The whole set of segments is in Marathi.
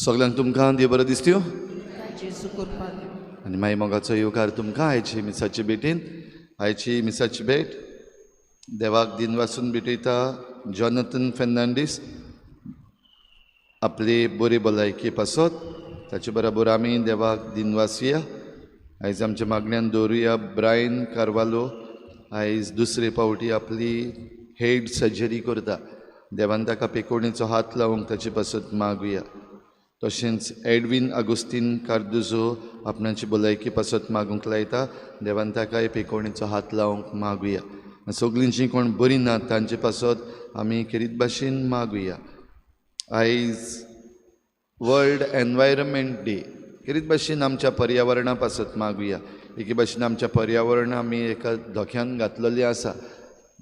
सगळ्यांक तुमकां देव बरो दीस दिवं आनी मागीर मोगाचो येवकार तुमकां आयची मिसाची भेटीन. आयची मिसाची भेट देवाक दिन वासून भेटयता जॉनथन फेर्नांडीस आपली बरी भलायकी पासत. ताचे बरोबर आमी देवाक दिन वासुया. आयज आमच्या मागण्यांत दवरुया ब्रायन कार्वालो. आयज दुसरे फावटी आपली हेड सर्जरी करता. देवान ताका पेकोणीचो हात लावंक ताचे पासत मागुया. तशेंच एडवीन आगोस्तीन कार्दुजो आपणाची भलायकी पासत मागूंक लायता. देवान ताकाय पेकोणीचो हात लावंक मागुया. सगळींची कोण बरी नात तांचे पासत आमी खेरीत भाशेन मागुया. आयज वर्ल्ड एनवायरमेंट डे. खेरीत भाशेन आमच्या पर्यावरणा पासत मागुया. एके भाशेन आमच्या पर्यावरण आमी एका धोक्यान घातलेलें आसा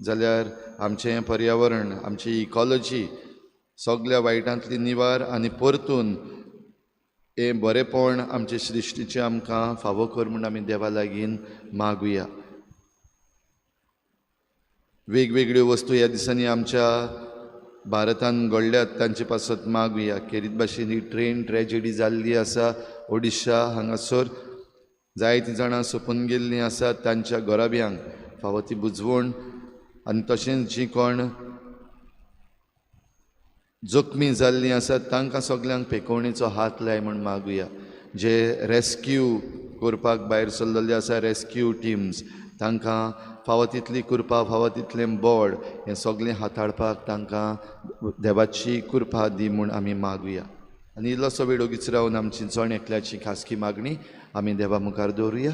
जाल्यार आमचें पर्यावरण, आमची इकॉलॉजी सगळ्या वायटांतली निवार आनी परतून हें बरेंपण आमचे सृश्टीचें आमकां फावो कर म्हूण आमी देवा लागीं मागुया. वेगवेगळ्यो वस्तू ह्या दिसांनी आमच्या भारतांत घडल्यात तांचे पासत मागुया. खेरीत भाशेन ही ट्रेन ट्रॅजेडी जाल्ली आसा ओडिशा हांगासर. जायतीं जाणां सोंपून गेल्लीं आसात. तांच्या घोराब्यांक फावो ती बुजवण आनी तशेंच जीं कोण जखमी जाल्लीं आसात तांकां सगळ्यांक पेकोवणेचो हात लाय म्हूण मागुया. जे रेस्क्यू करपाक भायर सरलेले आसा, रेस्क्यू टिम्स, तांकां फावो तितली कृपा, फावो तितलें बळ हें सगळें हाताळपाक तांकां देवाची कृपा दी म्हूण आमी मागुया. आनी इल्लोसो वेळ ओगीच रावन आमची जण एकल्याची खासगी मागणी आमी देवा मुखार दवरुया.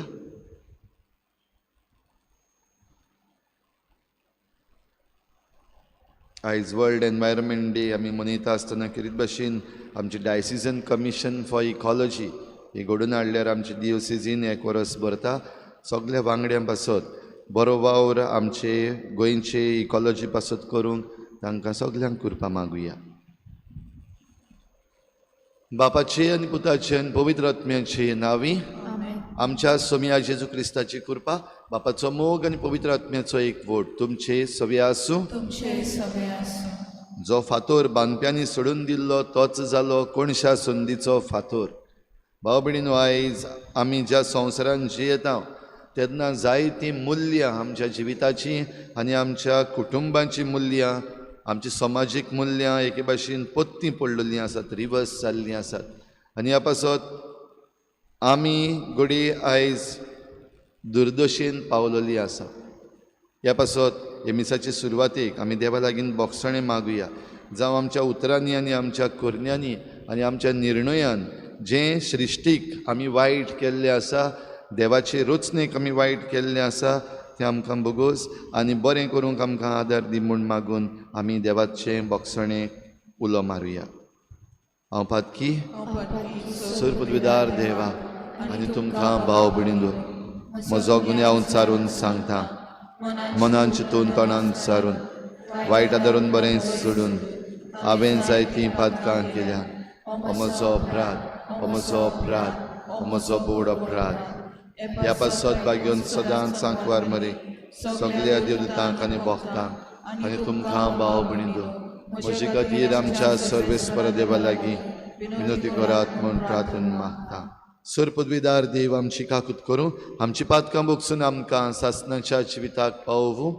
आयज वर्ल्ड एनवायरमेंट डे आमी मनयता आसतना खेरीत भाशेन आमची डायसिजन कमिशन फॉर इकॉलॉजी ही घडोवन हाडल्यार आमची डिओसिजीन एक वरस भरता. सगळ्या वांगड्यां पासत बरो वावर आमचे गोंयचे इकॉलॉजी पासत करूंक तांकां सगळ्यांक कृपा मागुया. बापाचे आनी पुताचे आनी पवित्र आत्म्याचे नांवी. आमच्या सोम्या जेजू क्रिस्ताची कृपा, बापाचो मोग आनी पवित्र आत्म्याचो एक वोट तुमचे सव्या आसूं. जो फातोर बांदप्यांनी सोडून दिल्लो तोच जालो कोणशा संदीचो फातोर. भाव भयणीनो, आयज आमी ज्या संवसारान जियेता तेन्ना जायतीं मुल्यां आमच्या जिविताची आनी आमच्या कुटुंबाची मुल्यां, आमची समाजीक मुल्यां एके भाशेन पोत्ती पडलेलीं आसात, रिवर्स जाल्लीं आसात. आनी ह्या पासत आमी घडी आयज दुर्दशेन पावलेलीं आसा. ह्या पासत हे मिसाचे सुरवातेक आमी देवा लागीं बोगसणें मागुया. जावं आमच्या उतरांनी आनी आमच्या करण्यांनी आनी आमच्या निर्णयान जें सृश्टीक आमी वायट केल्लें आसा, देवाचे रचनेक आमी वायट केल्लें आसा, तें आमकां बोगोस आनी बरें करूंक आमकां आदार दी म्हूण मागून आमी देवाचें बोगसणें उलो मारुया. हांव पातकी सुरपदविदार देवा आनी तुमकां भाव भयणीनो, म्हजो गुन्यांव चारून सांगता. मनान चिंतून तोंडान चारून वायट आदारून बरें सोडून हांवें जायतीं पातकां केल्यां. हो म्हजो अपराध, हो म्हजो अपराध, हो म्हजो बोड अपराध. ह्या पासत भाग्योन सदांच सांकवार मरे सगळ्या देवतांक आनी भक्तांक आनी तुमकां भाव भयणीनो, म्हजे खातीर आमच्या सर्वेस्पर देवा लागीं विनोती करात म्हूण प्रार्थना मागता. सर पदवीदार देव आमची काकूत करूं, आमची पातकां भोगसून आमकां सासणाच्या जिविताक पावोवूं.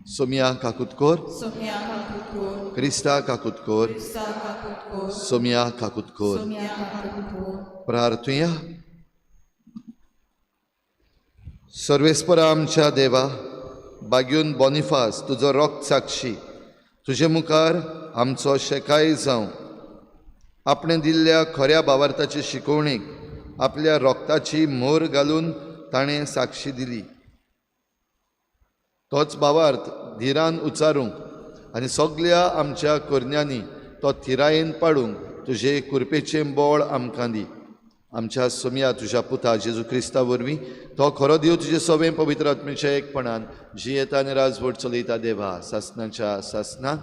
सोम्या काकूत कोर, क्रिस्ता काकूत कोर, सोम्या काकूत कोर. प्रार्थुया. सर्वेस्परा आमच्या देवा, बाग्यून बॉनिफास तुजो रोक्त साक्षी तुजे मुखार आमचो शेकाय जावं. आपणे दिल्ल्या खऱ्या भावार्थाचे शिकवणेक आपल्या रोगताची मोर घालून ताणें साक्षी दिली. तोच भावार्थ धिरान उचारूंक आनी सगळ्या आमच्या करण्यांनी तो थिरायेन पाडूंक तुजे कृपेचें बळ आमकां दी. आमच्या सोम्या तुज्या पुता जेजू क्रिस्ता वरवीं तो खरो देव तुजे सवें पवित्र आत्म्याच्या एकपणान जियेता आनी राजवट चलयता देवा सासणाच्या सासणाक.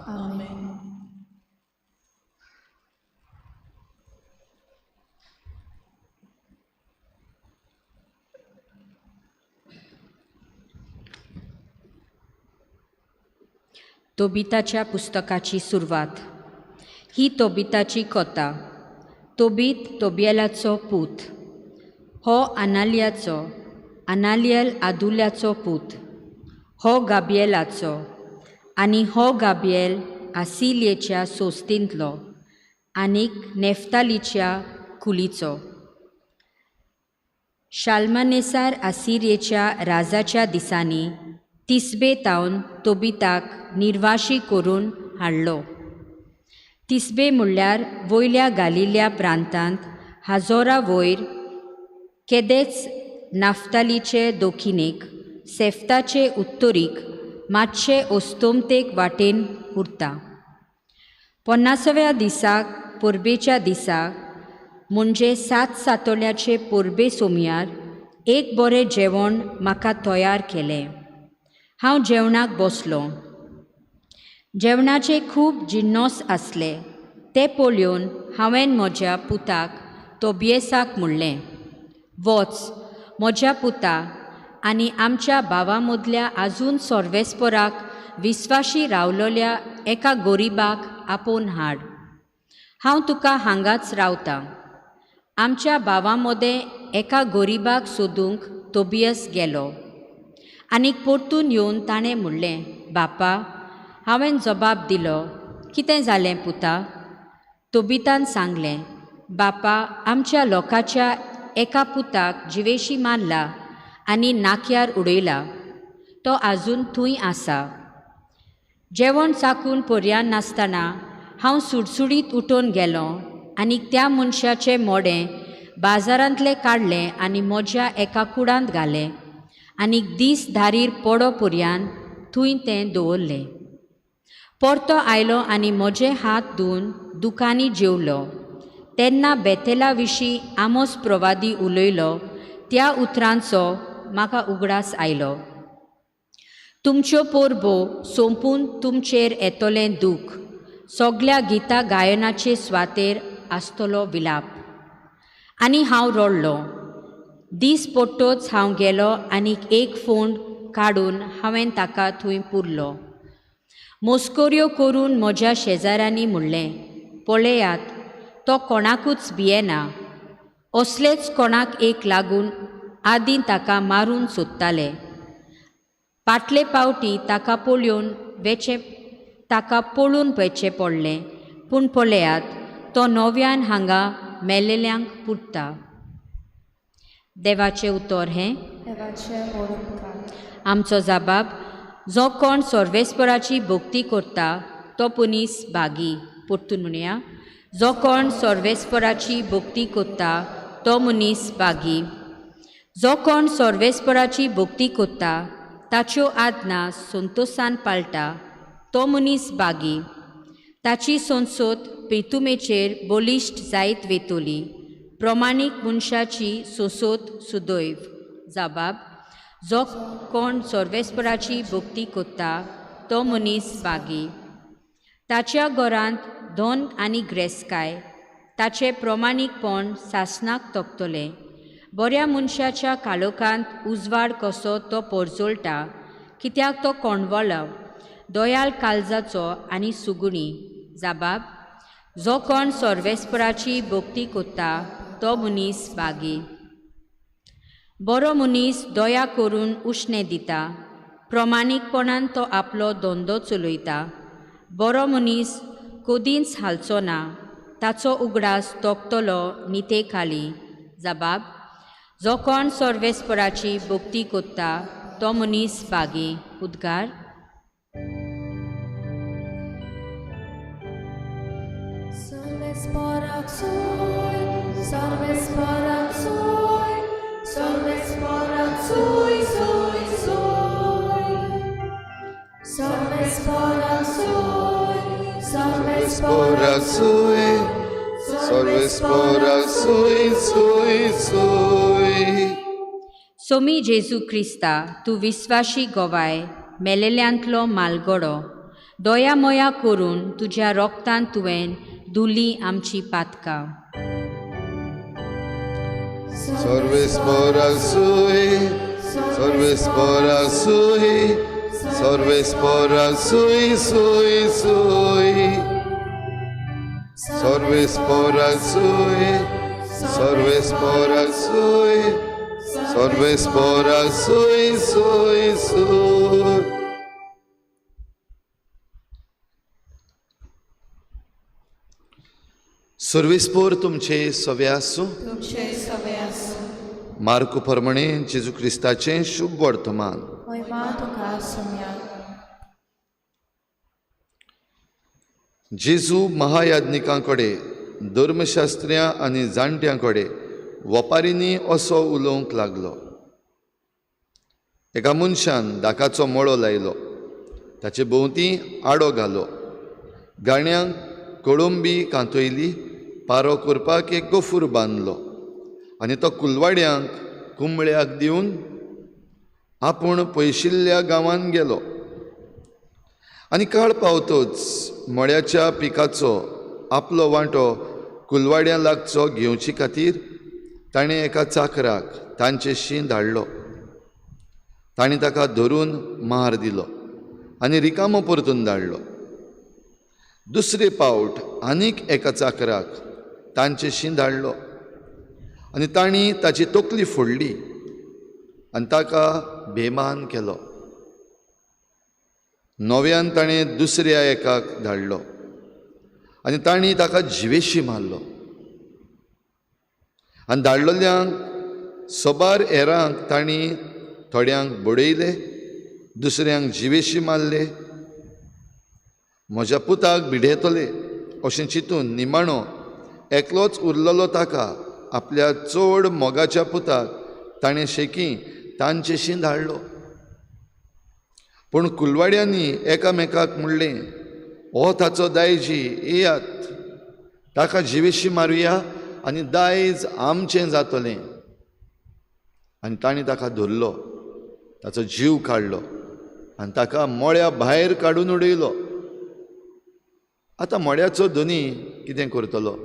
तोबिताच्या पुस्तकाची सुरवात. ही तोबिताची कथा. तोबीत तोबियेलाचो पूत, हो अनालियाचो, अनालियल आदुल्याचो पूत, हो गाबियेलाचो, आनी हो गाबियेल आसिल्येच्या सोस्तींतलो आनीक नेफ्तालीच्या कुलीचो. शाल्मनेसार आसिरियेच्या राजाच्या दिसांनी तिसबेतावन तोबिताक निर्वाशी करून हाडलो. तिसबे म्हणल्यार वयल्या गालिल्या प्रांतांत हाजोरा वयर केदेच नाफ्तालीचे दोखिनेक, सेफ्ताचे उत्तरीक मातशे ओस्तोमतेक वाटेन उरता. 50व्या दिसाक पोरबेच्या दिसाक म्हणजे 7 सातोल्याचे पोरबे सोमयार एक बरें जेवण म्हाका तयार केलें. हांव जेवणाक बसलों. जेवणाचे खूब जिन्नस आसले. ते पळोवन हांवें म्हज्या पुताक तोबियेसाक म्हणलें, वच म्हज्या पुता आनी आमच्या भावा मदल्या आजून सोर्वेस्पराक विस्वाशी रावलोल्या एका गोरिबाक आपोवन हाड. हांव तुका हांगाच रावतां. आमच्या भावा मदें एका गोरिबाक सोदूंक तोबियस गेलो. आनीक परतून येवन ताणें म्हणलें, बापा. हांवें जबाब दिलो, कितें जालें पुता? तोबितान सांगलें, बापा, आमच्या लोकाच्या एका पुताक जिवेशी मारला आनी नाक्यार उडयला. तो आजून थंय आसा. जेवण चाकून पर्यान नासतना हांव सुडसुडीत उठोन गेलो आनीक त्या मनशाचें मोडें बाजारांतलें काडलें आनी म्हज्या एका कुडांत घालें आनीक दीस धारीर पडो पर्यान थंय तें दवरलें. परतो आयलो आनी म्हजे हात धुवन दुकानी जेवलो. तेन्ना बेतेला विशीं आमोस प्रवादी उलयलो त्या उतरांचो म्हाका उगडास आयलो. तुमच्यो पोरबो सोंपून तुमचेर येतोलें दूख, सगल्या गिता गायनाचे स्वातेर आसतलो विलाप. आनी हांव रडलो. दीस पडटोच हांव गेलो आनीक एक फोंड काडून हांवें ताका थंय पुरलो. मोस्कोऱ्यो करून म्हज्या शेजाऱ्यांनी म्हणलें, पळयात, तो कोणाकूच भियेना. असलेच कोणाक एक लागून आदीं ताका मारून सोदताले. फाटले पावटी ताका पळून वेचें पडलें, पूण पळयात, तो नव्यान हांगा मेलेल्यांक पुरता. देवाचें उतर हें. आमचो जबाब, जो कोण सर्वेस्पराची भक्ती करता तो मनीस भागी. परतून म्हणया, जो कोण सर्वेस्पराची भक्ती करता तो मनीस भागी. जो कोण सर्वेस्पराची भक्ती करता ताच्यो आज्ञा संतोशान पाळटा तो मनीस भागी. ताची संसद पेतुमेचेर बलिश्ट जायत वेतोली. प्रमाणीक मनशाची संसद सुदैव. जबाब, जो कोण सर्वेस्पराची भक्ती करता तो मनीस भागी. ताच्या घरांत धन आनी ग्रेसकाय, ताचें प्रमाणीकपण सासणाक तोपतलें. बऱ्या मनशाच्या काळोखांत उजवाड कसो तो परजोळटा, कित्याक तो कोणवलो, दोयाल काळजाचो आनी सुगुणी. जबाब, जो कोण सर्वेस्पराची भक्ती करता तो मनीस भागी. बरो मनीस दया करून उश्णें दिता. प्रमाणीकपणान तो आपलो धंदो चलयता. बरो मनीस कदींच हालचो ना. ताचो उगडास तोपतलो निते खाली. जबाब, जो कोण सर्वेस्पराची भक्ती करता तो मनीस भागी. उद्गार. सर्वेस्पराक सोय, सर्वेस्पराक सोय, सर्वेस्पराक सोय, सोय, सोय. सर्वेस्पराक सोय, सर्वेस्पराक सोय, सर्वेस्पराक सोय, सोय, सोय. सोमी जेजू क्रिस्ता, तूं विस्वाशी गोवाय, मेलेल्यांतलो मालगडो, दोयामोया करून तुज्या रोगतान तुवें धुली आमची पातकां. सर्वेस्पराक सोय, सर्वेस्पराक सोय, सर्वेस्पराक सोय, सोय, सोय. Salves por sui, salves por sui, salves por sui, sui, sui. सर्वेस्पोर तुमचे सवे आसूं. तुमचे सवे आसूं. मार्क प्रमाणे जेजू क्रिस्ताचें शुभ वर्तमान. महिमा तुका सुम्या. जेजू महायाज्ञिकां कडेन धर्मशास्त्रियां आनी जाणट्यां कडेन वपारींनी असो उलोवंक लागलो. एका मनशान दाकाचो मळो लायलो, ताचे भोंवती आडो घालो, गाण्यांक कळंबी कांतयली, पारो करपाक एक गोफूर बांदलो आनी तो कुलवाड्यांक कुंबळ्याक दिवन आपूण पयशिल्ल्या गांवांत गेलो. आनी काळ पावतच मळ्याच्या पिकाचो आपलो वांटो कुलवाड्यां लागचो घेवचे खातीर ताणें एका चाकराक तांचे शीं धाडलो. ताणें ताका धरून मार दिलो आनी रिकामो परतून धाडलो. दुसरे पावट आनीक एका चाकराक तांचे शीं धाडलो आनी तांणी ताची तकली फोडली आनी ताका बेमान केलो. नव्यान ताणें दुसऱ्या एकाक धाडलो आनी तांणी ताका जिवेशी मारलो. आनी धाडलेल्यांक सोबार हेरांक तांणी थोड्यांक बडयले, दुसऱ्यांक जिवेशी मारले. म्हज्या पुताक भिडेतले अशें चिंतून निमाणो एकलोच उरलेलो ताका आपल्या चड मोगाच्या पुताक ताणें शेकी तांचेशी धाडलो. पूण कुलवाड्यांनी एकामेकाक म्हणलें, हो ताचो दायजी, येयात, ताका जिवेशी मारुया आनी दायज आमचें जातलें. आनी तांणी ताका धरलो, ताचो जीव काडलो आनी ताका मळ्या भायर काडून उडयलो. आतां मळ्याचो धनी कितें करतलो?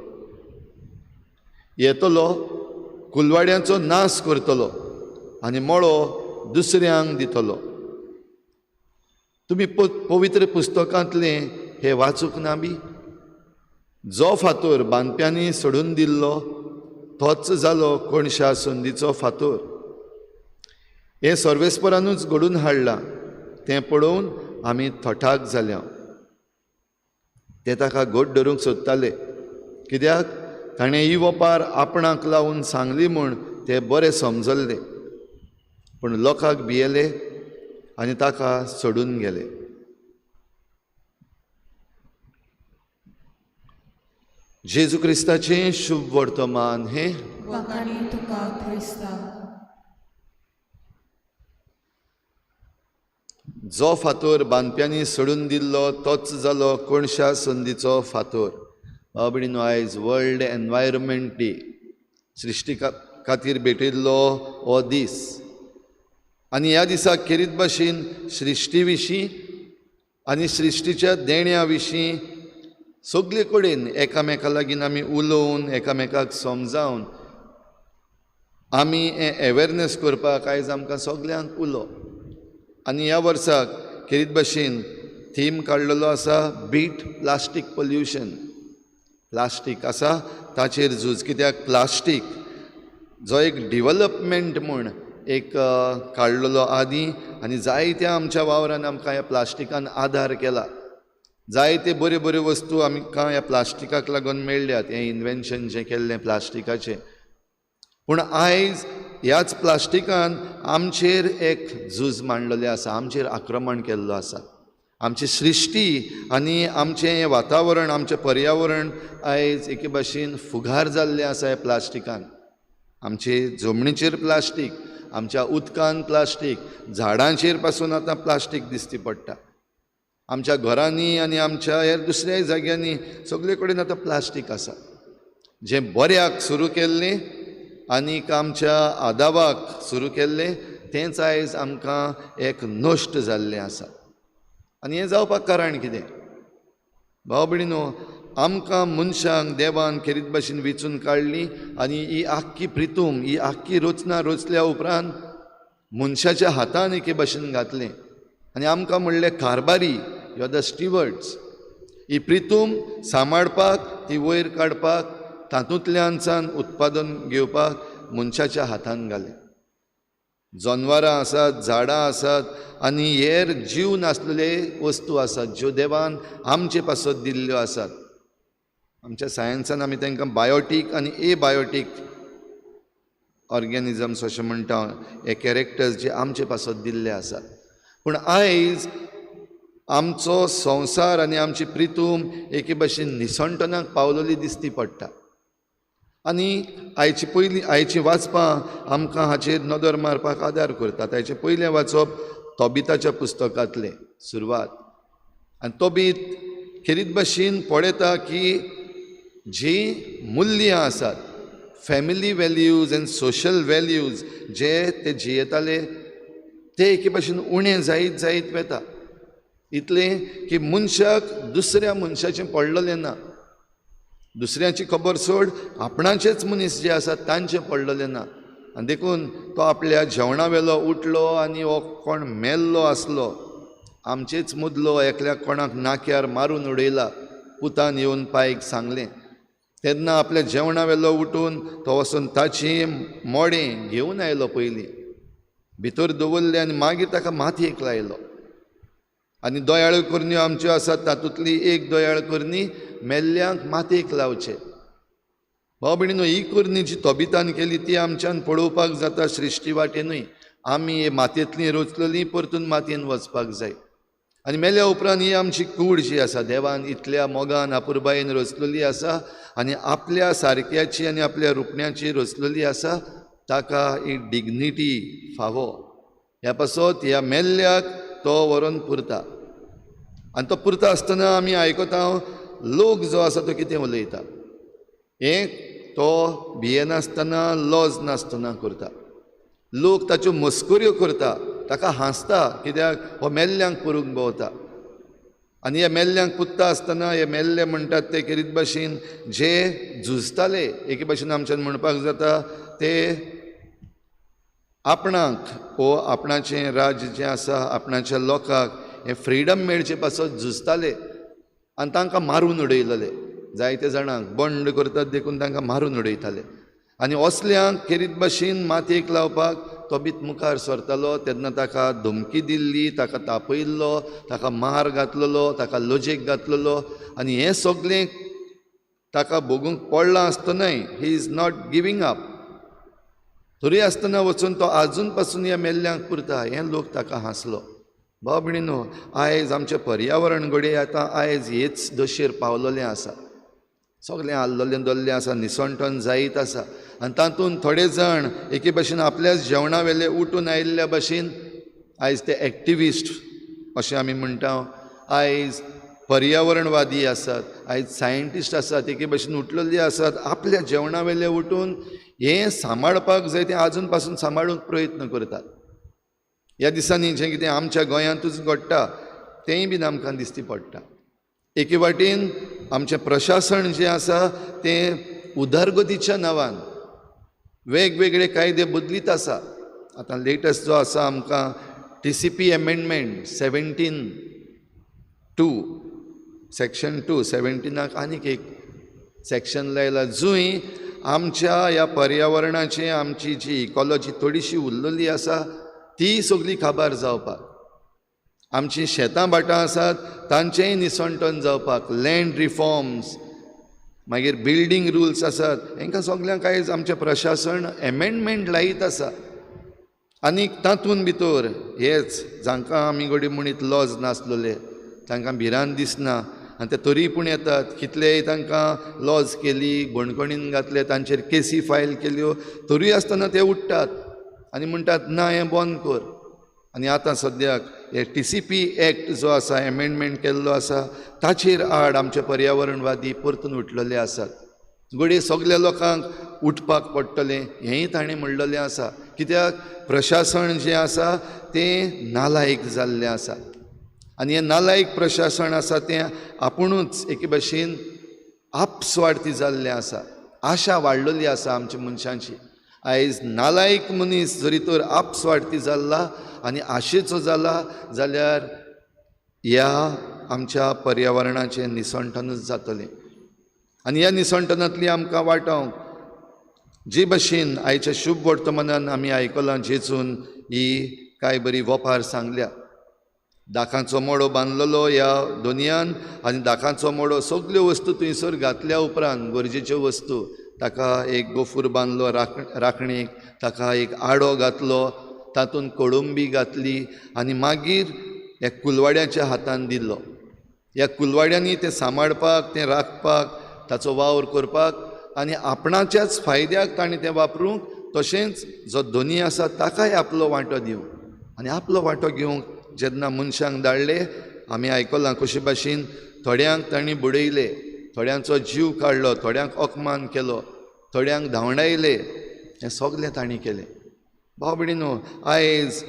येतलो, कुलवाड्यांचो नाश करतलो आनी मळो दुसऱ्यांक दितलो. तुमी पवित्र पुस्तकांतलें हें वाचूंक ना बी? जो फातोर बांदप्यांनी सोडून दिल्लो तोच जालो कोणशा संदीचो फातोर. हें सर्वेस्परानूच घडून हाडलां तें पळोवन आमी थोठाक जाल्या. ते ताका घोट धरूंक सोदताले, कित्याक ताणें ही वपार आपणाक लावून सांगली म्हूण ते बरें समजल्ले. पूण लोकांक भियेले आनी ताका सोडून गेले. जेजू क्रिस्ताचें शुभ वर्तमान हें. वखाणी तुका क्रिस्ता. जो फातोर बांदप्यांनी सोडून दिल्लो तोच जालो कोणशा संदीचो फातोर. बाबडीनो आयज वर्ल्ड एनवायरमेंट डे, सृश्टी खातीर भेटिल्लो हो दीस. आनी ह्या दिसाक खेरीत भाशेन सृश्टी विशीं आनी सृश्टीच्या देण्या विशीं सगळे कडेन एकामेका लागीं आमी उलोवन एकामेकाक समजावन आमी हें अवेरनेस करपाक आयज आमकां सगल्यांक उलो. आनी ह्या वर्साक खेरीत भाशेन थीम काडलेलो आसा बीट प्लास्टीक पोल्युशन. प्लास्टीक आसा ताचेर झूज. कित्याक प्लास्टीक जो एक डिवेलपमेंट म्हूण एक काडलेलो आदी आनी जायत्या आमच्या वावरान आमकां ह्या प्लास्टिकान आदार केला. जायते बऱ्यो बऱ्यो वस्तू आमकां ह्या प्लास्टिकाक लागून मेळ्ळ्यात, हें इन्वेन्शन जें केल्लें प्लास्टिकाचें. पूण आयज ह्याच प्लास्टिकान आमचेर एक झूज मांडलेलें आसा, आमचेर आक्रमण केल्लो आसा. आमची सृश्टी आनी आमचें हें वातावरण, आमचें पर्यावरण आयज एके भाशेन फुगार जाल्लें आसा ह्या प्लास्टिकान. आमचे जमनीचेर प्लास्टीक, आमच्या उदकान प्लास्टीक, झाडांचेर पासून आतां प्लास्टीक दिश्टी पडटा. आमच्या घरांनी आनी आमच्या हेर दुसऱ्याय जाग्यांनी सगळे कडेन आतां प्लास्टीक आसा. जें बऱ्याक सुरू केल्लें आनीक आमच्या आदावाक सुरू केल्लें तेंच आयज आमकां एक नश्ट जाल्लें आसा. आनी हें जावपाक कारण कितें? भाव भयणीनो, आमकां मनशांक देवान खेरीत भाशेन वेंचून काडली आनी ही आख्खी प्रितूम, ही आख्खी रचना रचल्या उपरांत मनशाच्या हातान एके भाशेन घातलें आनी आमकां म्हणलें कारबारी, यू आर द स्टिवर्ड्स. ही प्रितूम सांबाळपाक, ती वयर काडपाक, तातूंतल्यान उत्पादन घेवपाक मनशाच्या हातान घालें. जनवरां आसात, झाडां आसात आनी हेर जीव नासलेले वस्तू आसात ज्यो देवान आमचे पासत दिल्ल्यो आसात. आमच्या सायन्सान आमी तांकां बायोटीक आनी एबायोटीक ऑर्गेनिजम्स अशें म्हणटा, हे कॅरेक्टर्स जे आमचे पासत दिल्ले आसात. पूण आयज आमचो संवसार आनी आमची प्रितूम एके भाशेन निसंटनाक पावलेली दिसती पडटा. आनी आयची वाचपां आमकां हाचेर नदर मारपाक आदार करतात. हाचें पयलें वाचप तोबिताच्या पुस्तकांतलें सुरवात. आनी तोबीत खेरीत भाशेन पळयता की जी मुल्यां आसात, family values end social values जे ते जियेताले ते एके भाशेन उणें जायत जायत वेता. इतलें की मनशाक दुसऱ्या मनशाचें पडलेलें ना. दुसऱ्याची खबर सोड, आपणाचेच मनीस जे आसात तांचें पडलेलें ना. आनी देखून तो आपल्या जेवणा वेलो उठलो आनी हो कोण मेल्लो आसलो, आमचेच मुदलो एकल्याक कोणाक नाक्यार मारून उडयला, पुतान येवन पायक सांगलें. तेन्ना आपल्या जेवणा वेलो उठून तो वचून ताची मोडें घेवन आयलो पयलीं, भितर दवरलें आनी मागीर ताका मातयेक लायलो. आनी दोयाळ्यो करण्यो आमच्यो आसात, तातूंतली एक दोयाळ करणी मेल्ल्यांक मातयेक लावचें. भाव भयणीनो, ही करणी जी तोबितान केली ती आमच्यान पळोवपाक जाता सृश्टी वाटेनूय. आमी हे मातयेंतलीं रचलेलीं परतून मातयेन वचपाक जाय. आनी मेल्या उपरांत ही आमची कूड जी आसा, देवान इतल्या मोगान आपुरबायेन रचलेली आसा आनी आपल्या सारक्याची आनी आपल्या रुपण्याची रचलेली आसा, ताका ही डिग्निटी फावो. ह्या पासत ह्या मेल्ल्याक तो व्हरून पुरता. आनी तो पुरता आसतना आमी आयकता लोक जो आसा तो कितें उलयता. तो भियेनासतना लॉज नासतना करता. लोक ताच्यो मस्कुऱ्यो करता, ताका हांसता, कित्याक हो मेल्ल्यांक पुरूंक भोंवता. आनी ह्या मेल्ल्यांक पुत्ता आसतना हे मेल्ले म्हणटात ते खेरीत भाशेन जे झुजताले, एके भाशेन आमच्यान म्हणपाक जाता ते आपणाक वो आपणाचें राज्य जें आसा, आपणाच्या लोकांक हें फ्रिडम मेळचे पासत झुजताले आनी तांकां मारून उडयलेले. जायते जाणांक बंड करतात देखून तांकां मारून उडयताले. आनी असल्यांक खेरीत भाशेन मातयेक लावपाक तोबीत मुखार सरतालो. तेन्ना ताका धमकी दिल्ली, ताका तापयल्लो, ताका मार घातलेलो, ताका लजेक घातलेलो. आनी हें सगळें ताका भोगूंक पडलां आसतनाय he is not giving up. तरी आसतना वचून तो आजून पासून ह्या मेल्ल्यांक पुरता. हें लोक ताका हांसलो. भाव भयणीनो, आयज आमचें पर्यावरण घडये आतां आयज हेच दशेर पावलेलें आसा. सगळें आल्ललें दल्लें आसा, निसंटन जायत आसा. आनी तातूंत थोडे जाण एके भाशेन आपल्याच जेवणा वेले उठून आयिल्ल्या भाशेन आयज ते एक्टिविस्ट अशें आमी म्हणटा. आयज पर्यावरणवादी आसात, आयज सायंटिस्ट आसात, एके भाशेन उठलेलीं आसात. आपल्या जेवणा वेले उठून हें सांबाळपाक जाय तें आजून पासून सांबाळूंक प्रयत्न करतात. ह्या दिसांनी जें कितें आमच्या गोंयांतूच घडटा तेंय बीन आमकां दिश्टी पडटा. एके वाटेन आमचें प्रशासन जें आसा तें उदारगतीच्या नांवान वेगवेगळे कायदे बदलीत आसा. आतां लेटस्ट जो आसा आमकां TCP एमेंडमेंट 17(2) सेक्शन 2 17 आनीक एक सेक्शन लायला, जूंय आमच्या ह्या पर्यावरणाची आमची जी इकॉलॉजी थोडीशी उरलेली आसा ती सगळी काबार जावपाक, आमची शेतां भाटां आसात तांचेंय निसंटन जावपाक, लँड रिफॉर्म्स, मागीर बिल्डींग रुल्स आसात, हांकां सगल्यांक आयज आमचें प्रशासन एमेंडमेंट लायत आसा. आनीक तातूंत भितर हेच जांकां आमी घडी म्हणीत लॉज नासलेले तांकां भिरांत दिसना आनी ते तरी पूण येतात. कितलेय तांकां लॉज केली, बणकणीन घातले, तांचेर केसी फायल केल्यो, तरी आसतना ते उठ्ठात आनी म्हणटात ना हें बंद कर. आनी आतां सद्याक हे TCP एक्ट जो आसा, एमेंडमेंट केल्लो आसा, ताचेर आड आमचे पर्यावरणवादी परतून उठलेले आसात. घडये सगल्या लोकांक उठपाक पडटलें हेंय ताणें म्हणलेलें आसा. कित्याक प्रशासन जें आसा तें नालायक जाल्लें आसा. आनी हें नालायक प्रशासन आसा तें आपुणूच एके भाशेन आपस्वार्थी जाल्लें आसा. आशा वाडलेली आसा आमच्या मनशांची. आयज नालायक मनीस जरी तर आपस्वार्थी जाल्ला आनी आशेचो जाला जाल्यार ह्या आमच्या पर्यावरणाचें निसणटनूच जातलें आनी ह्या निसणटनांतली आमकां वाटावंक जे भाशेन आयच्या शुभ वर्तमानान आमी आयकलां जेचून ही कांय बरी वोपार सांगल्या दाखांचो मडो बांदलेलो ह्या दोनयान आनी दाखांचो मडो सगल्यो वस्तू थंयसर घातल्या उपरांत गरजेच्यो वस्तू ताका एक गोफूर बांदलो राखणेक ताका एक आडो घातलो तातूंत कोळंबी घातली आनी मागीर ह्या कुलवाड्याच्या हातान दिल्लो ह्या कुलवाड्यांनी तें सांबाळपाक तें राखपाक ताचो वावर करपाक आनी आपणाच्याच फायद्याक ताणें तें वापरूंक तशेंच जो धोनी आसा ताकाय आपलो वांटो दिवंक आनी आपलो वांटो घेवंक जेन्ना मनशांक धाडले आमी आयकलां कशे भाशेन थोड्यांक तांणी बुडयले थोड्यांचो जीव काडलो थोड्यांक अपमान केलो थोड्यांक धांवडायले हें सगलें तांणी केलें भाव भयणीनो आयज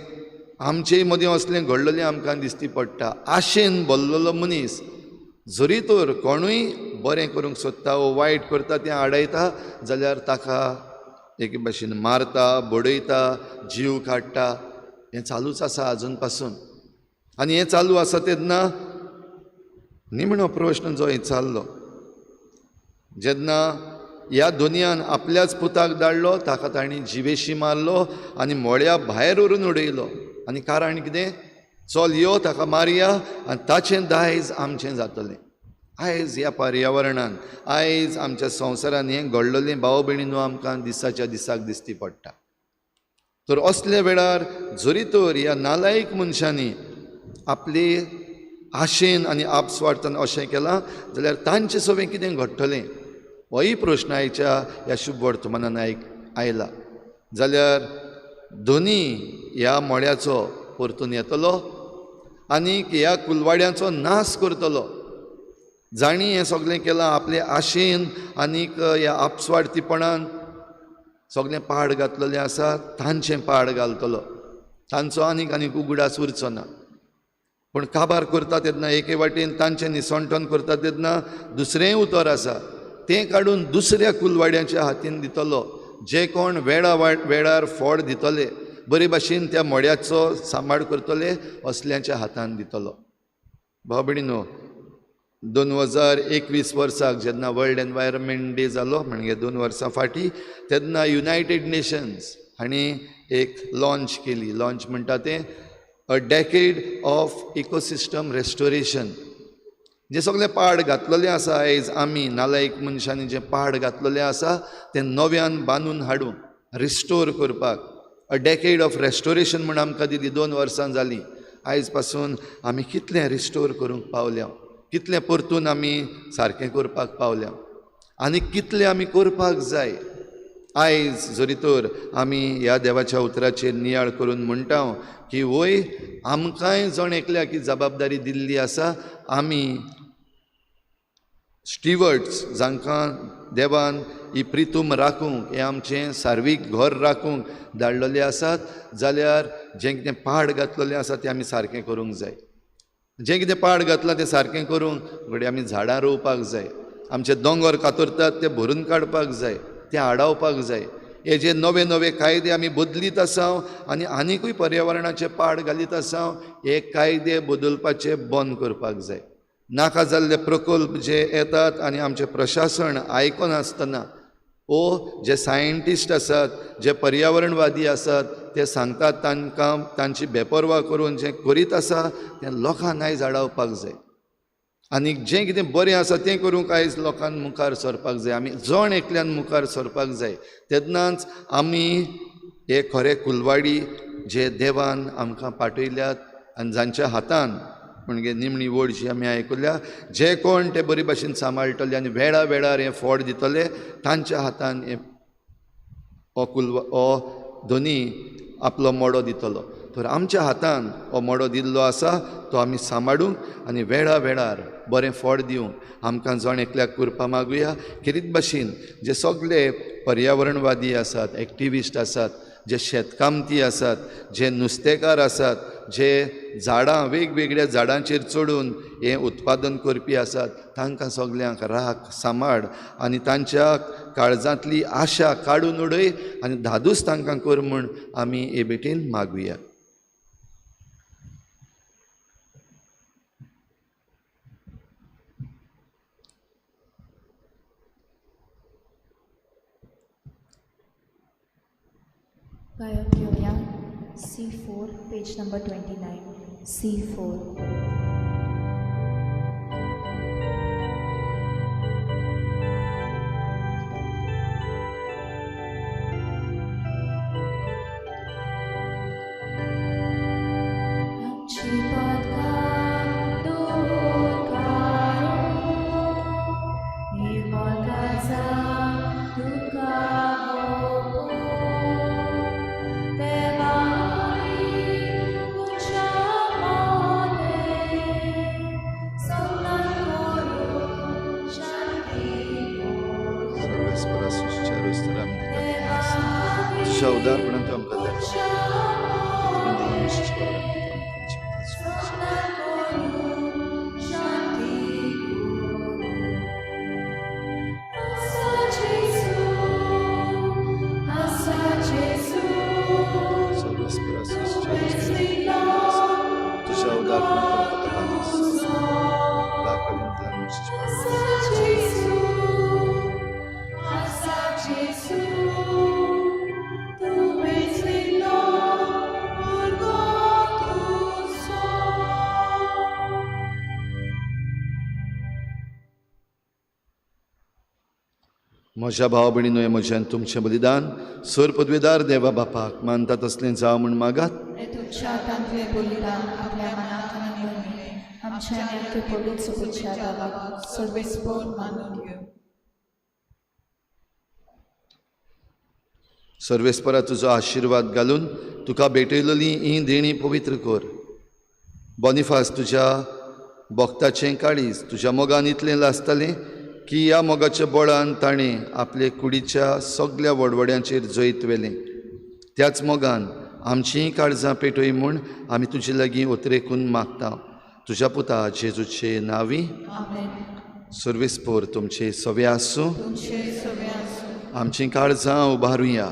आमचे मदीं असलें घडलेलें आमकां दिश्टी पडटा आशेन भरलेलो मनीस जरी तर कोणूय बरें करूंक सोदता वो वायट करता तें आडयता जाल्यार ताका एके भाशेन मारता बडयता जीव काडटा हें चालूच आसा आजून पासून आनी हें चालू आसा तेन्ना निमणो प्रश्न जो विचारलो जेन्ना ह्या दुनियान आपल्याच पुताक धाडलो ताका ताणें जिवेशी मारलो आनी मोळ्या भायर व्हरून उडयलो आनी कारण कितें चल यो ताका मारया आनी ताचें दायज आमचें जातलें आयज ह्या पर्यावरणान आयज आमच्या संवसारान हें घडलेलें भाव भयणीनो आमकां दिसाच्या दिसाक दिश्टी पडटा तर असल्या वेळार जरी तर ह्या नालायक मनशांनी आपले आशेन आनी आपस्वार्थान अशें केलां जाल्यार तांचें सगळें कितें घडटलें होय प्रश्न आयच्या ह्या शुभ वर्तमानान आयला जाल्यार धोनी ह्या मोळ्याचो परतून येतलो आनीक ह्या कुलवाड्याचो नाश करतलो जाणी हें सगलें केलां आपले आशेन आनीक ह्या आपस्वार्थीपणान सगलें पाड घातलेलें आसा तांचें पाड घालतलो तांचो आनीक उगडास उरचो ना पूण काबार करता तेन्ना एके वाटेन तांचें निसणटण करता तेन्ना दुसरेंय उतर आसा तें काडून दुसऱ्या कुलवाड्याच्या हातीन दितलो जे कोण वेळार फोड दितले बरे भाशेन त्या मोड्याचो सांबाळ करतले असल्याच्या हातान दितलो भाव भयणीनो 2021 वर्साक जेन्ना वर्ल्ड एनवायरमेंट डे जालो म्हणजे 2 वर्सां फाटीं तेन्ना युनायटेड नेशन्स हांणी एक लॉन्च केली लॉन्च म्हणटा तें a decade of ecosystem restoration जे सगळे पाड घातलेले आसा आयज आमी नालायक मनशांनी जे पाड घातलेले आसा ते नव्यान बांदून हाडूंक रिस्टोर करपाक अ डेकेड ऑफ रेस्टोरेशन म्हण आमकां दिली 2 वर्सां जालीं आयज पासून आमी कितलें रिस्टोर करूंक पावल्या कितलें परतून आमी सारकें करपाक पावल्या आनी कितलें आमी करपाक जाय आयज जरी तर आमी ह्या देवाच्या उतराचेर नियाळ करून म्हणटा की वय आमकांय जण एकल्याक ही जबाबदारी दिल्ली आसा आमी स्टिवर्ड्स जांकां देवान ही प्रितूम राखूंक हें आमचें सार्वीक घर राखूंक धाडलेलें आसात जाल्यार जें कितें पाड घातलेलें आसा तें आमी सारकें करूंक जाय जें कितें पाड घातलां तें सारकें करूंक घडये आमी झाडां रोवपाक जाय आमचे दोंगर कातरतात ते भरून काडपाक जाय तें आडावपाक जाय हे जे नवे नवे कायदे आमी बदलीत आसा आनी आनिकूय पर्यावरणाचे पाड घालीत आसा हे कायदे बदलपाचे बंद करपाक जाय नाका जाल्ले प्रकल्प जे येतात आनी आमचें प्रशासन आयकनासतना ओ जे सायंटिस्ट आसात जे पर्यावरणवादी आसात ते सांगतात तांकां तांची बेपरवा करून जें करीत आसा तें लोकांक आयज आडावपाक जाय आनी जें कितें बरें आसा तें करूंक आयज लोकांक मुखार सरपाक जाय आमी जण एकल्यान मुखार सरपाक जाय तेन्नाच आमी हे खरे कुलवाडी जे देवान आमकां पाठयल्यात आनी जांच्या हातान म्हणजे निमणी वड जी आमी आयकल्या जे कोण ते बरे भाशेन सांबाळटले आनी वेळा वेळार हें फोड दितले तांच्या हातान हे हो धोनी आपलो मोडो दितलो तर आमच्या हातान हो मोडो दिल्लो आसा तो आमी सांबाळूंक आनी वेळा वेळार बरें फळ दिवंक आमकां जण एकल्याक करपा मागुया खेरीत भाशेन जे सगळे पर्यावरणवादी आसात एक्टिविस्ट आसात जे शेतकामती आसात जे नुस्तेकार आसात जे झाडां वेगवेगळ्या झाडांचेर चडून हें उत्पादन करपी आसात तांकां सगल्यांक राख सांबाळ आनी तांच्या काळजांतली आशा काडून उडय आनी धादूस तांकां कर म्हूण आमी हे भेटेन मागुया. गायक घेऊया C4 पेज नंबर 29 C4. सर्वेस्परा सुचारू स्तराम तुझ्या उदारपणात आमकां म्हज्या भाव भयणीनो हे म्हज्यान तुमचें बलिदान सर पदवेदार देवा बापाक मानता तसलें जावं म्हूण मागात. तुमच्या हातांतले बलिदान आपल्या मनात आनी मनांत आमच्या नेमके पवित्र सुबेच्या दाराक सर्वेस्पर मानून घेऊ. सर्वेस्परा तुजो आशिर्वाद घालून तुका भेटयलेली ही देणी पवित्र कर. बॉनिफास तुज्या भक्ताचें काळीज तुज्या मोगान इतलें लासतालें की ह्या मोगाच्या बळान ताणें आपले कुडीच्या सगळ्या वडवड्यांचेर जैत वेलें. त्याच मोगान आमचीं काळजां पेटय म्हूण आमी तुजे लागीं उतरेकून मागता. तुज्या पुता जेजूचे नांवी सर्वेस्पर तुमचे सवे आसूं. आमचीं काळजां उबारुया.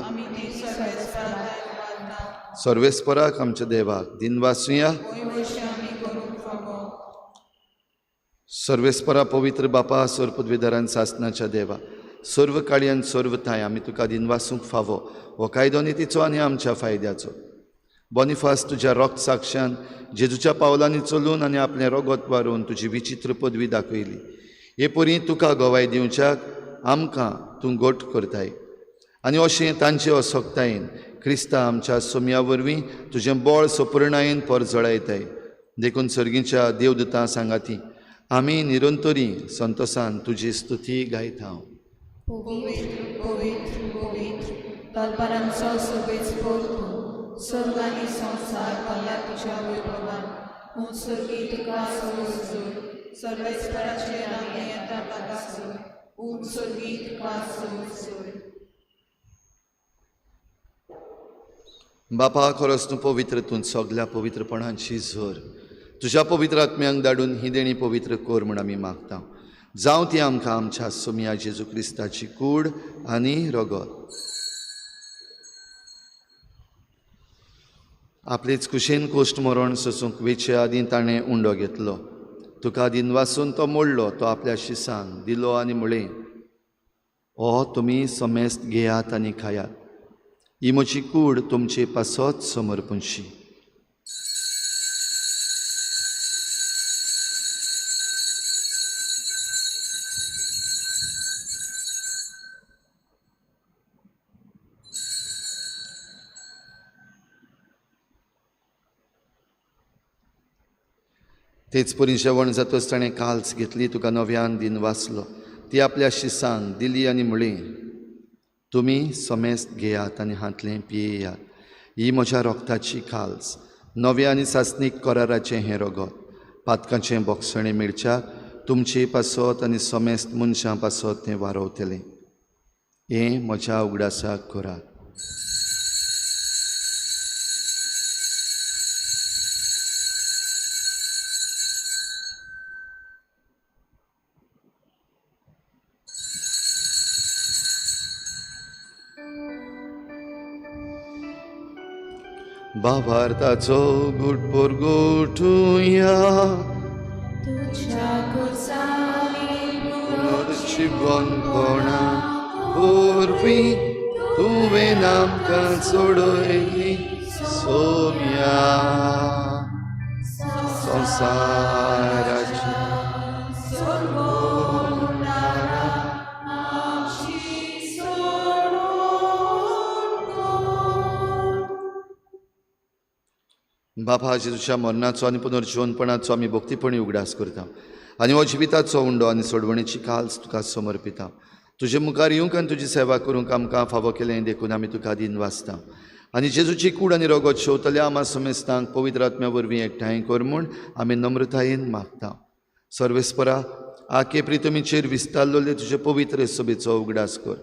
सर्वेस्पराक आमच्या देवाक दिनवासुया. सर्वेस्परा पवित्र बापा सर पदवेदारान सासनाच्या देवा सर्व काळयान सर्व थाय आमी तुका दिनवासूंक फावो हो कायदो नितीचो आनी आमच्या फायद्याचो. बॉनिफास तुज्या रोक्त साक्षान जेजूच्या पावलांनी चलून आनी आपलें रोगत वारून तुजी विचित्र पदवी दाखयली. हे परी तुका गोवाय दिवच्याक आमकां तूं गोट करताय आनी अशें तांचे असोक्तायेन क्रिस्ता आमच्या सोम्या वरवीं तुजें बळ सपूर्णायेन परजळायताय. देखून सर्गीच्या देवदूतां सांगाती आमी निरंतरी संतोषान तुजी स्तुती गायता. पवित्र पवित्र पवित्र दरबारांचो सर्वेस्पर तूं स्वर्ग आनी संवसार भरला तुज्या वैभवान. म्हूण सर्गी तुका सोर सर्वेस्पराचे आमी येता पागासूर. म्हूण सर्गी तुका सोर. बापा खरोच तूं पवित्र तूं सगळ्या पवित्रपणांची झर तुज्या पवित्र आत्म्यांक धाडून ही देणी पवित्र कर म्हूण आमी मागता. जावं ती आमकां आमच्या सोम्या जेजू क्रिस्ताची कूड आनी रगत. आपलीच कुशेन कोश्ट मरण सोसूंक वेचे आदीं ताणें उंडो घेतलो. तुका दिनवासून तो मोडलो. तो आपल्या शिसांक दिलो आनी म्हळें हो तुमी समेस्त घेयात आनी खायात. ही म्हजी कूड तुमचे पासत समर्पणशी. तेच परी जेवण जातच ताणें काल्स घेतली. तुका नव्यान दिन वाचलो. ती आपल्या शिसांक दिली आनी म्हळें तुमी समेस्त घेयात आनी हातलें पियेयात. ही म्हज्या रोगताची काल्स नव्या आनी सासनीक कराराचें हें रगत. पातकाचें बोगसणें मेळच्याक तुमचे पासत आनी समेस्त मनशां पासत तें वारवतलें. हें म्हज्या उगडासाक करात. भावार्थाचो गुटपोर गोठुया. तुझ्या कुसानी नरची बनपणा वरवीं तुवें आमकां सोडयली सोम्या संसाराची बापा जेजूच्या मरणाचो आनी पुनर्जीवनपणाचो आमी भक्तीपणी उगडास करता आनी हो जिविताचो उंडो आनी सोडवणेची काल्स तुका समर्पिता. तुजे मुखार येवंक आनी तुजी सेवा करूंक आमकां फावो केलें देखून आमी तुका दिन वाचता आनी जेजूची कूड आनी रगत शेवतल्या आमा समेस्तांक पवित्र आत्म्या वरवीं एकठांय कर म्हूण आमी नम्रतायेन मागता. सर्वेस्परा आके प्रितमीचेर विस्तारलोले तुजे पवित्र सभेचो उगडास कर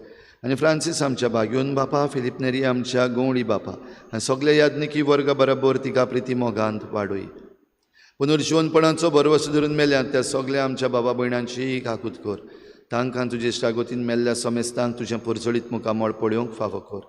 आनी फ्रांसीस आमच्या भाग्योन बापा, फिलिप नेरी आमच्या गवळी बापा आनी सगळे याज्ञिकी वर्ग बरोबर तिका प्रिती मोगांत वाडोय. पुनर्जीवनपणाचो भरवसो धरून मेल्यात त्या सगळ्या आमच्या बाबा भयणांची काकूत कर. तांकां तुजे इश्टागोतीन मेल्ल्या समेस्तांक तुजें परजळीत मुखामळ पळोवंक फावो कर.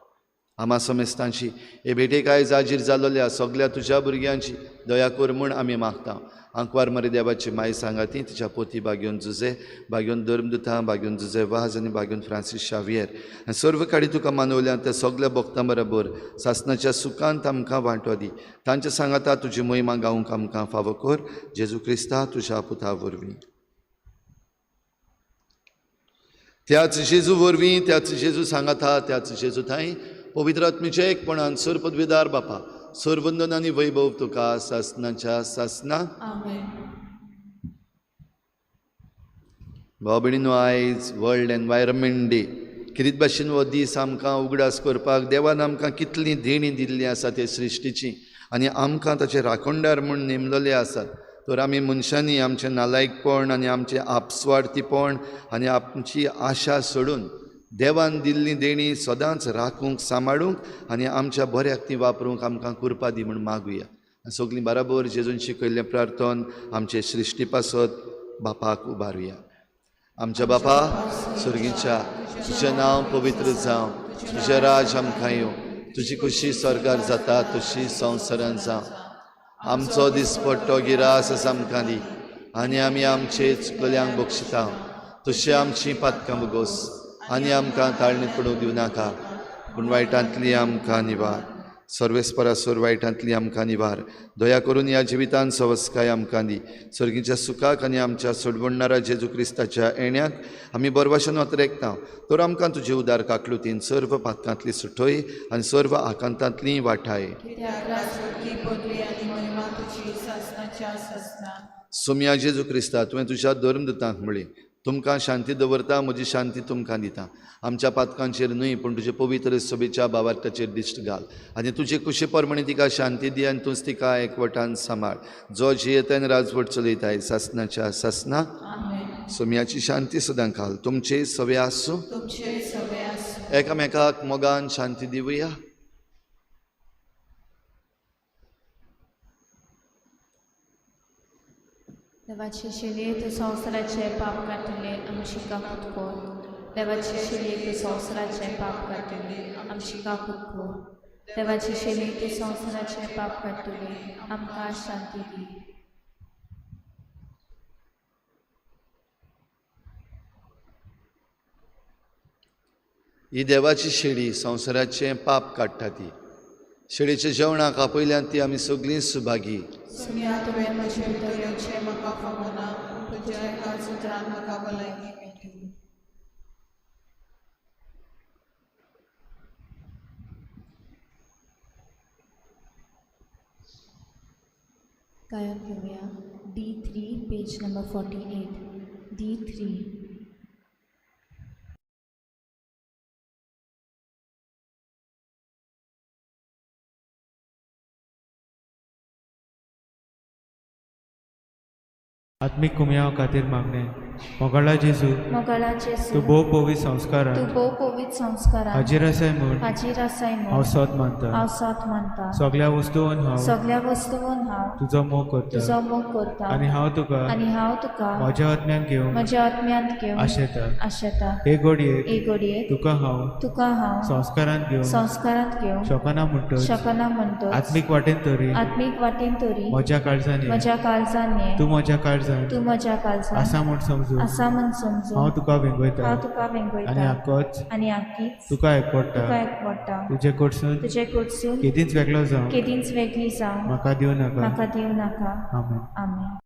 आमा समेस्तांची हे भेटेक आयज हाजीर जाल्ल्या सगळ्या तुज्या भुरग्यांची दया कर म्हूण आमी मागता. आंकवार मरे देवाची माय सांगाती तिच्या पोती भाग्योन जुजे, भाग्योन धर्मदुता, भाग्योन जुजे वाज आनी भाग्योन फ्रांसीस शावियर आनी सर्व काडी तुका मानवल्या त्या सगळ्या भक्तां बरोबर सासणाच्या सुखांत आमकां वांटो दी. तांच्या सांगाता तुजी महिमा गावंक आमकां फावो कर. जेजू क्रिस्ता तुज्या पुता वरवीं. त्याच जेजू वरवीं, त्याच जेजू सांगाता, त्याच जेजू थंय पवित्र आत्मेचे एकपणान सर पदवीदार बापा, सर्वंदन आनी वैभव तुका सासणाच्या सासना. आमेन. भाव भयणीनो, आयज वर्ल्ड एनवायरमेंट डे. कितें भाशेन हो दीस आमकां उगडास करपाक देवान आमकां कितलीं देणी दिल्लीं आसा ते सृश्टीची आनी आमकां ताचे राखणदार म्हूण नेमलेले आसात. तर आमी मनशांनी आमचें नालायकपण आनी आमचें आपस्वार्थीपण आनी आमची आशा सोडून देवान दिल्ली देणी सदांच राखूंक सांबाळूंक आनी आमच्या बऱ्याक ती वापरूंक आमकां कृपा दी म्हूण मागुया. सगळीं बराबर जेजून शिकयल्लें प्रार्थन आमचे सृश्टी पासत बापाक उबारुया. आमच्या बापा सुर्गीच्या, तुजें नांव पवित्र जावं, तुजें राज आमकां येवं, तुजी खुशी स्वर्गार जाता तशी संवसारांत जावं. आमचो दिसपट्टो गिरास आमकां दी आनी आमी आमचे चुकल्यांक बक्षिता. तशी आमची पातकां बगोस आनी आमकां ताळणीत पडूंक दिवं नाका, पूण वायटांतली आमकां निवार. सर्वेस्परासोर वायटांतली आमकां निवार. दया करून ह्या जिवितांत सवस्काय आमकां दी. सर्गीच्या सुखाक आनी आमच्या सोडवणाऱ्या जेजू क्रिस्ताच्या येण्याक आमी बरभाशेन वतरेकता. तर आमकां तुजे उदार काकलुतीन सर्व पातकांतली सुटोय आनी सर्व आकांतांतली वाटाय. सोम्या जेजू क्रिस्ता, तुवें तुज्या धर्मदुतांक म्हळें, तुमकां शांती दवरता, म्हजी शांती तुमकां दिता. आमच्या पातकांचेर न्हय पूण तुजे पवित्र सभेच्या भावार्थाचेर दिश्ट घाल आनी तुजे कुशी परमणी तिका शांती दी आनी तूंच तिका एकवटान सांबाळ. जो जियेतान राजवट चलयताय सासणाच्या सासना. सोम्याची शांती सदां घाल. तुमचे सवे आसूं. एकामेकाक मोगान शांती दिवया. देवाचे शिलये तूं संवसाराचे पाप काडटले आमची काकूत कर. देवाचे शिलये तूं संवसाराचे पाप काडटले आमची काकूत कर. देवाचे शिलये तूं संवसाराचे पाप काडटले आमकां शांती दी. ही देवाची शेळी संवसाराचें पाप काडटा ती. शेळीच्या जेवणाक आपयल्यान ती आमी सगळीं सुभागी. सुम्या तुवें म्हजे भितर येवचें म्हाका फावना, तुज्या एका सुत्रान म्हाका भलायकी मेळटली. गायन घेऊया D3 पेज नंबर 48. D3. आत्मिक कुमयां खातीर मागणें. मोगाळा जेजू, तूं भोव पवित्र संस्कारान तूं भोव पवित्र संस्कारान हाजीर आसाय म्हूण हाजीर आसाय म्हूण हांव सत मानता. हांव सत मानता. सगळ्या वस्तूंत हांव तुजो मोग करता तुजो मोग करता आनी हांव तुका म्हज्या आत्म्यान घेवंक आशेता. हे घडयेक तुका हांव संस्कारांत घेवंक शकना म्हणटच आत्मीक वाटेन तरी म्हज्या काळजांनी तूं म्हज्या काळजांत आसा म्हूण समजू आसा म्हण समजू हांव तुका वेंगयता हांव तुका आनी वेंगयता आक्कोच आनी आखीच तुका एकपडटा तुका एकवडटा तुजे कडसून तुजे कडसून केदींच वेगळो जावं केदींच वेगळी जावं म्हाका दिवं नाका म्हाका दिवं नाका आमेन आमेन.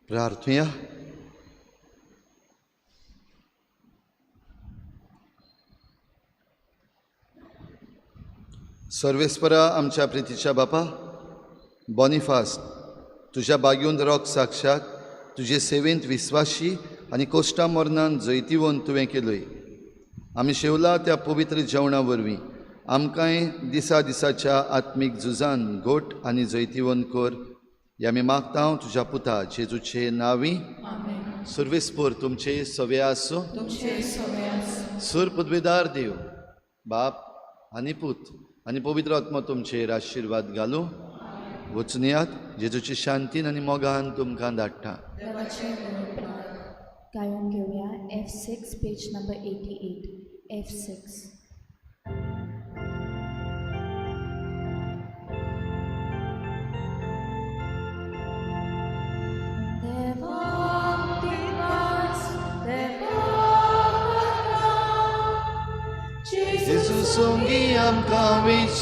प्रार्थुया. सर्वेस्परा आमच्या प्रितीच्या बापा, बॉनिफास तुज्या बागेंत रोख साक्षाक तुजे सेवेंत विस्वाशी आनी कोश्टा मरणान जैतिवंत तुवें केलोय. आमी शेवला त्या पवित्र जेवणा वरवीं आमकांय दिसा दिसाच्या आत्मीक झुजान घोट आनी जैतिवंत कर. या आमी मागता तुज्या पुता जेजूचे नांवी. सर्वेस्पर तुमचे सवे आसूं. सुर पदवेदार देव बाप आनी पूत आनी पवित्र आत्मा तुमचेर आशिर्वाद घालूं. वचून येयात. जेजूची शांतीन आनी मोगान तुमकां धाडटा. गायन घेऊया F6 पेज नंबर 88. F6. जेजू सोंगी आमकां वीज